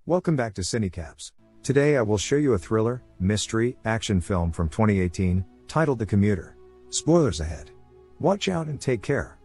Welcome back to CineCaps. Today I will show you a thriller, mystery, action film from 2018, titled The Commuter. Spoilers ahead. Watch out and take care.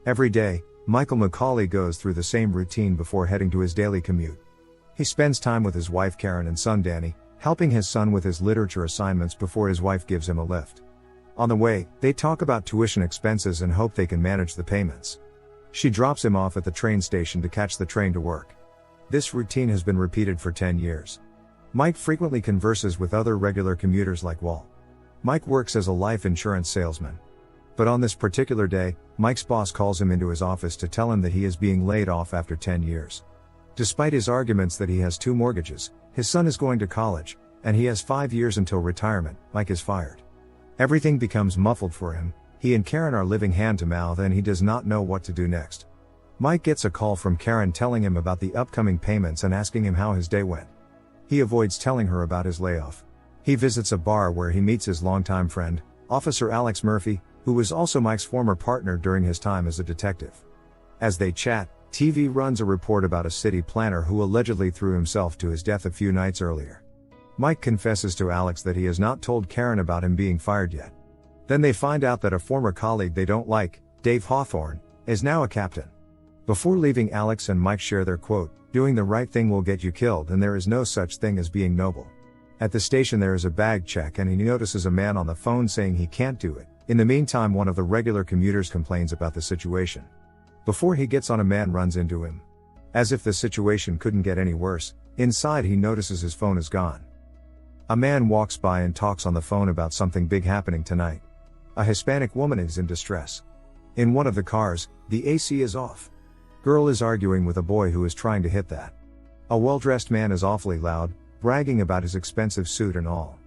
Every day, MacCauley goes through the same routine before heading to his daily commute. He spends time with his wife Karen and son Danny, helping his son with his literature assignments before his wife gives him a lift. On the way, they talk about tuition expenses and hope they can manage the payments. She drops him off at the train station to catch the train to work. This routine has been repeated for 10 years. Mike frequently converses with other regular commuters like Walt. Mike works as a life insurance salesman. But on this particular day, Mike's boss calls him into his office to tell him that he is being laid off after 10 years. Despite his arguments that he has 2 mortgages, his son is going to college, and he has 5 years until retirement, Mike is fired. Everything becomes muffled for him. He and Karen are living hand to mouth and he does not know what to do next. Mike gets a call from Karen telling him about the upcoming payments and asking him how his day went. He avoids telling her about his layoff. He visits a bar where he meets his longtime friend, Officer Alex Murphy, who was also Mike's former partner during his time as a detective. As they chat, TV runs a report about a city planner who allegedly threw himself to his death a few nights earlier. Mike confesses to Alex that he has not told Karen about him being fired yet. Then they find out that a former colleague they don't like, Dave Hawthorne, is now a captain. Before leaving, Alex and Mike share their quote, "Doing the right thing will get you killed and there is no such thing as being noble." At the station there is a bag check and he notices a man on the phone saying he can't do it. In the meantime, one of the regular commuters complains about the situation. Before he gets on, a man runs into him. As if the situation couldn't get any worse, inside he notices his phone is gone. A man walks by and talks on the phone about something big happening tonight. A Hispanic woman is in distress. In one of the cars, the AC is off. Girl is arguing with a boy who is trying to hit that. A well-dressed man is awfully loud, bragging about his expensive suit and all.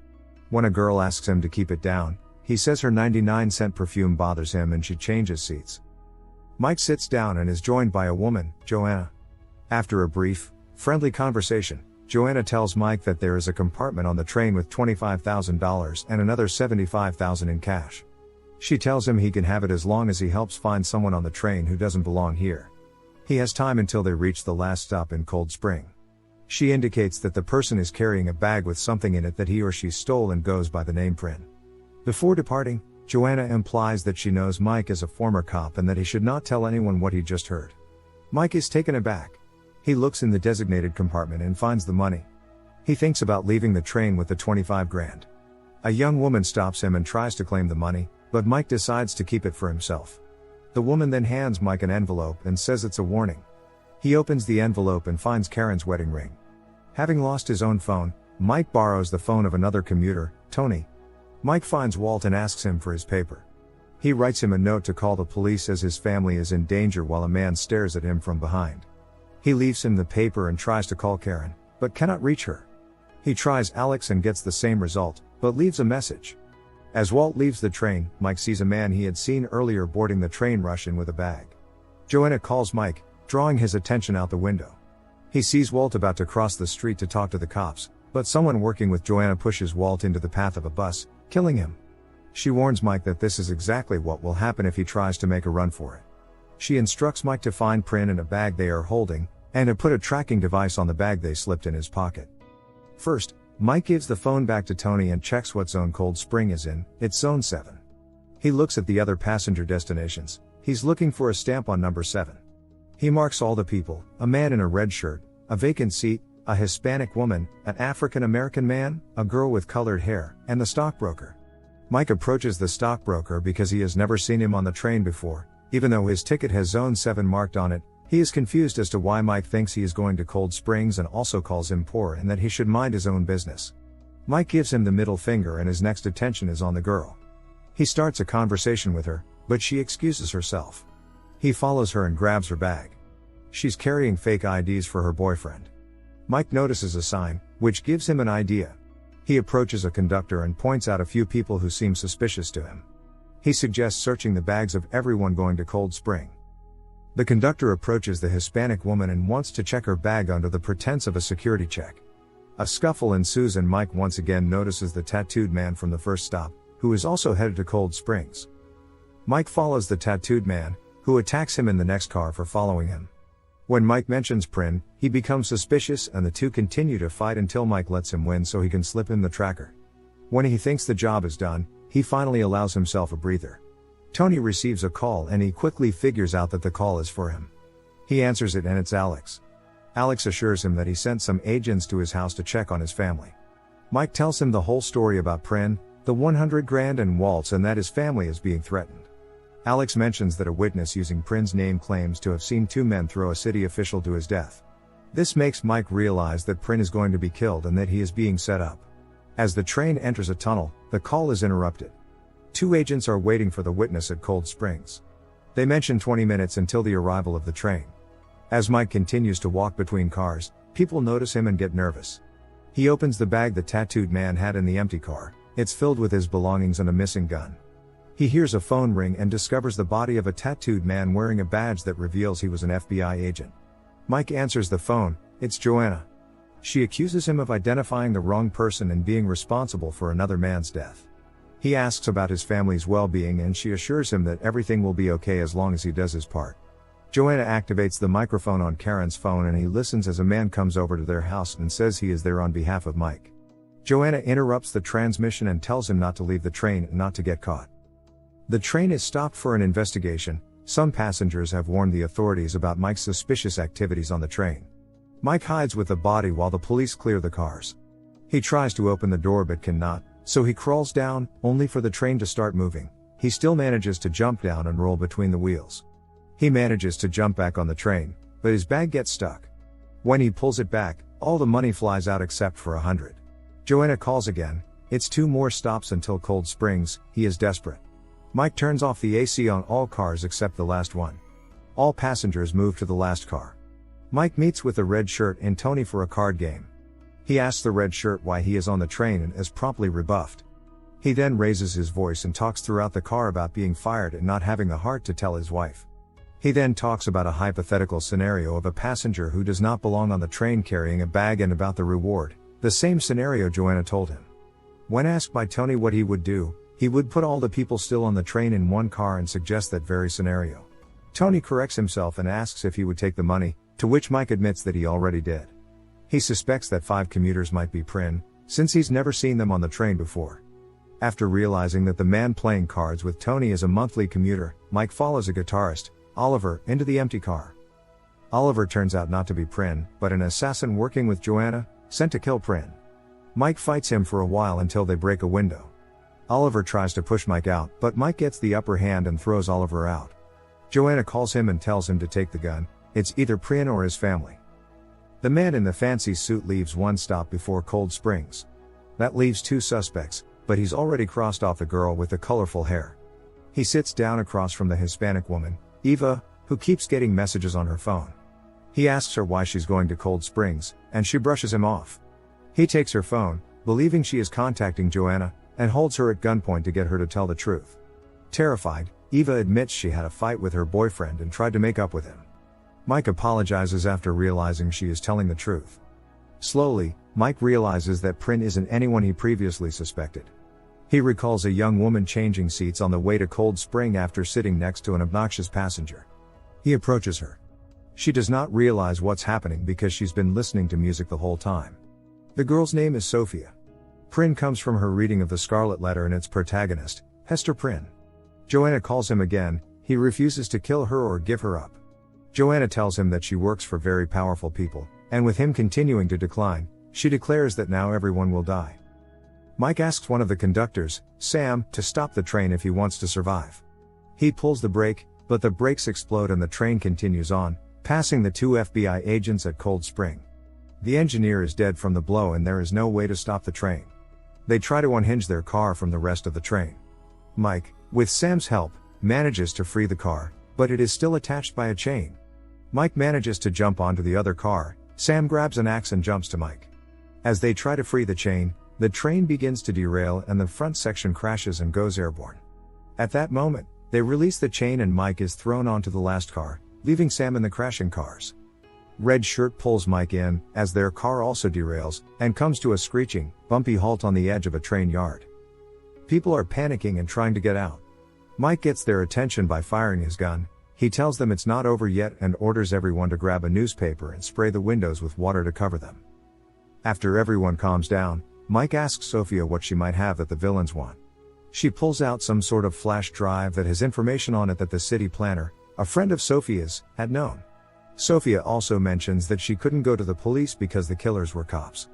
When a girl asks him to keep it down, he says her 99-cent perfume bothers him and she changes seats. Mike sits down and is joined by a woman, Joanna. After a brief, friendly conversation, Joanna tells Mike that there is a compartment on the train with $25,000 and another $75,000 in cash. She tells him he can have it as long as he helps find someone on the train who doesn't belong here. He has time until they reach the last stop in Cold Spring. She indicates that the person is carrying a bag with something in it that he or she stole and goes by the name Prin. Before departing, Joanna implies that she knows Mike is a former cop and that he should not tell anyone what he just heard. Mike is taken aback. He looks in the designated compartment and finds the money. He thinks about leaving the train with the 25 grand. A young woman stops him and tries to claim the money, but Mike decides to keep it for himself. The woman then hands Mike an envelope and says it's a warning. He opens the envelope and finds Karen's wedding ring. Having lost his own phone, Mike borrows the phone of another commuter, Tony. Mike finds Walt and asks him for his paper. He writes him a note to call the police as his family is in danger while a man stares at him from behind. He leaves him the paper and tries to call Karen, but cannot reach her. He tries Alex and gets the same result, but leaves a message. As Walt leaves the train, Mike sees a man he had seen earlier boarding the train rush in with a bag. Joanna calls Mike, drawing his attention out the window. He sees Walt about to cross the street to talk to the cops, but someone working with Joanna pushes Walt into the path of a bus, killing him. She warns Mike that this is exactly what will happen if he tries to make a run for it. She instructs Mike to find Prin in a bag they are holding, and to put a tracking device on the bag they slipped in his pocket. First, Mike gives the phone back to Tony and checks what zone Cold Spring is in. It's zone 7. He looks at the other passenger destinations. He's looking for a stamp on number 7. He marks all the people: a man in a red shirt, a vacant seat, a Hispanic woman, an African American man, a girl with colored hair, and the stockbroker. Mike approaches the stockbroker because he has never seen him on the train before. Even though his ticket has zone 7 marked on it, he is confused as to why Mike thinks he is going to Cold Springs and also calls him poor and that he should mind his own business. Mike gives him the middle finger and his next attention is on the girl. He starts a conversation with her, but she excuses herself. He follows her and grabs her bag. She's carrying fake IDs for her boyfriend. Mike notices a sign, which gives him an idea. He approaches a conductor and points out a few people who seem suspicious to him. He suggests searching the bags of everyone going to Cold Spring. The conductor approaches the Hispanic woman and wants to check her bag under the pretense of a security check. A scuffle ensues and Mike once again notices the tattooed man from the first stop, who is also headed to Cold Springs. Mike follows the tattooed man, who attacks him in the next car for following him. When Mike mentions Prin, he becomes suspicious and the two continue to fight until Mike lets him win so he can slip him the tracker. When he thinks the job is done, he finally allows himself a breather. Tony receives a call and he quickly figures out that the call is for him. He answers it and it's Alex. Alex assures him that he sent some agents to his house to check on his family. Mike tells him the whole story about Prin, the 100 grand and Waltz, and that his family is being threatened. Alex mentions that a witness using Prin's name claims to have seen two men throw a city official to his death. This makes Mike realize that Prin is going to be killed and that he is being set up. As the train enters a tunnel, the call is interrupted. Two agents are waiting for the witness at Cold Springs. They mention 20 minutes until the arrival of the train. As Mike continues to walk between cars, people notice him and get nervous. He opens the bag the tattooed man had in the empty car. It's filled with his belongings and a missing gun. He hears a phone ring and discovers the body of a tattooed man wearing a badge that reveals he was an FBI agent. Mike answers the phone. It's Joanna. She accuses him of identifying the wrong person and being responsible for another man's death. He asks about his family's well-being and she assures him that everything will be okay as long as he does his part. Joanna activates the microphone on Karen's phone and he listens as a man comes over to their house and says he is there on behalf of Mike. Joanna interrupts the transmission and tells him not to leave the train and not to get caught. The train is stopped for an investigation. Some passengers have warned the authorities about Mike's suspicious activities on the train. Mike hides with the body while the police clear the cars. He tries to open the door but cannot, so he crawls down, only for the train to start moving. He still manages to jump down and roll between the wheels. He manages to jump back on the train, but his bag gets stuck. When he pulls it back, all the money flies out except for 100. Joanna calls again. It's 2 more stops until Cold Springs. He is desperate. Mike turns off the AC on all cars except the last one. All passengers move to the last car. Mike meets with the red shirt and Tony for a card game. He asks the red shirt why he is on the train and is promptly rebuffed. He then raises his voice and talks throughout the car about being fired and not having the heart to tell his wife. He then talks about a hypothetical scenario of a passenger who does not belong on the train carrying a bag and about the reward, the same scenario Joanna told him. When asked by Tony what he would do, he would put all the people still on the train in one car and suggest that very scenario. Tony corrects himself and asks if he would take the money, to which Mike admits that he already did. He suspects that 5 commuters might be Prin, since he's never seen them on the train before. After realizing that the man playing cards with Tony is a monthly commuter, Mike follows a guitarist, Oliver, into the empty car. Oliver turns out not to be Prin, but an assassin working with Joanna, sent to kill Prin. Mike fights him for a while until they break a window. Oliver tries to push Mike out, but Mike gets the upper hand and throws Oliver out. Joanna calls him and tells him to take the gun. It's either Prin or his family. The man in the fancy suit leaves one stop before Cold Springs. That leaves 2 suspects, but he's already crossed off the girl with the colorful hair. He sits down across from the Hispanic woman, Eva, who keeps getting messages on her phone. He asks her why she's going to Cold Springs, and she brushes him off. He takes her phone, believing she is contacting Joanna, and holds her at gunpoint to get her to tell the truth. Terrified, Eva admits she had a fight with her boyfriend and tried to make up with him. Mike apologizes after realizing she is telling the truth. Slowly, Mike realizes that Prin isn't anyone he previously suspected. He recalls a young woman changing seats on the way to Cold Spring after sitting next to an obnoxious passenger. He approaches her. She does not realize what's happening because she's been listening to music the whole time. The girl's name is Sophia. Prin comes from her reading of The Scarlet Letter and its protagonist, Hester Prynne. Joanna calls him again. He refuses to kill her or give her up. Joanna tells him that she works for very powerful people, and with him continuing to decline, she declares that now everyone will die. Mike asks one of the conductors, Sam, to stop the train if he wants to survive. He pulls the brake, but the brakes explode and the train continues on, passing the 2 FBI agents at Cold Spring. The engineer is dead from the blow and there is no way to stop the train. They try to unhinge their car from the rest of the train. Mike, with Sam's help, manages to free the car, but it is still attached by a chain. Mike manages to jump onto the other car. Sam grabs an axe and jumps to Mike. As they try to free the chain, the train begins to derail and the front section crashes and goes airborne. At that moment, they release the chain and Mike is thrown onto the last car, leaving Sam in the crashing cars. Red Shirt pulls Mike in, as their car also derails, and comes to a screeching, bumpy halt on the edge of a train yard. People are panicking and trying to get out. Mike gets their attention by firing his gun. He tells them it's not over yet and orders everyone to grab a newspaper and spray the windows with water to cover them. After everyone calms down, Mike asks Sophia what she might have that the villains want. She pulls out some sort of flash drive that has information on it that the city planner, a friend of Sophia's, had known. Sophia also mentions that she couldn't go to the police because the killers were cops.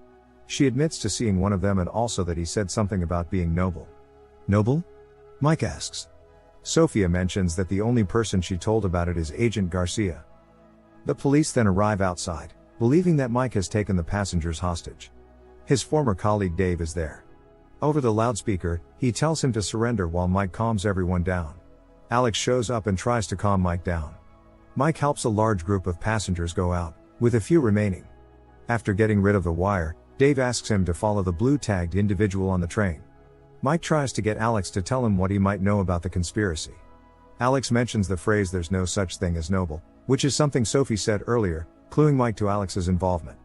She admits to seeing one of them and also that he said something about being noble. Noble? Mike asks. Sophia mentions that the only person she told about it is Agent Garcia. The police then arrive outside, believing that Mike has taken the passengers hostage. His former colleague Dave is there. Over the loudspeaker, he tells him to surrender while Mike calms everyone down. Alex shows up and tries to calm Mike down. Mike helps a large group of passengers go out, with a few remaining. After getting rid of the wire, Dave asks him to follow the blue-tagged individual on the train. Mike tries to get Alex to tell him what he might know about the conspiracy. Alex mentions the phrase "there's no such thing as noble," which is something Sophie said earlier, cluing Mike to Alex's involvement.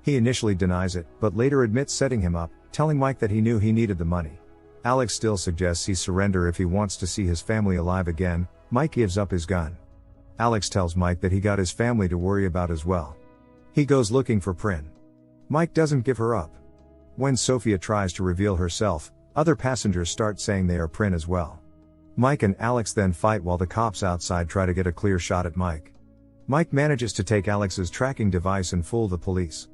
He initially denies it, but later admits setting him up, telling Mike that he knew he needed the money. Alex still suggests he surrender if he wants to see his family alive again. Mike gives up his gun. Alex tells Mike that he got his family to worry about as well. He goes looking for Prin. Mike doesn't give her up. When Sophia tries to reveal herself, other passengers start saying they are Prin as well. Mike and Alex then fight while the cops outside try to get a clear shot at Mike. Mike manages to take Alex's tracking device and fool the police.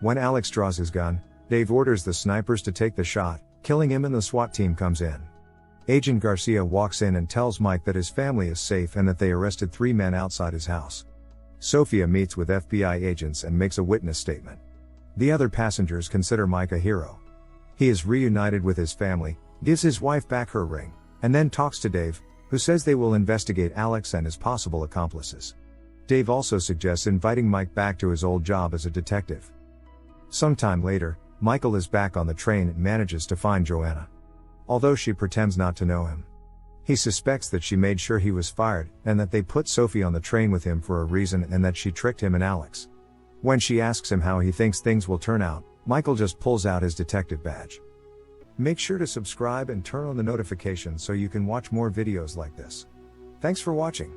When Alex draws his gun, Dave orders the snipers to take the shot, killing him, and the SWAT team comes in. Agent Garcia walks in and tells Mike that his family is safe and that they arrested 3 men outside his house. Sophia meets with FBI agents and makes a witness statement. The other passengers consider Mike a hero. He is reunited with his family, gives his wife back her ring, and then talks to Dave, who says they will investigate Alex and his possible accomplices. Dave also suggests inviting Mike back to his old job as a detective. Sometime later, Michael is back on the train and manages to find Joanna. Although she pretends not to know him. He suspects that she made sure he was fired, and that they put Sophie on the train with him for a reason, and that she tricked him and Alex. When she asks him how he thinks things will turn out, Michael just pulls out his detective badge. Make sure to subscribe and turn on the notifications so you can watch more videos like this. Thanks for watching.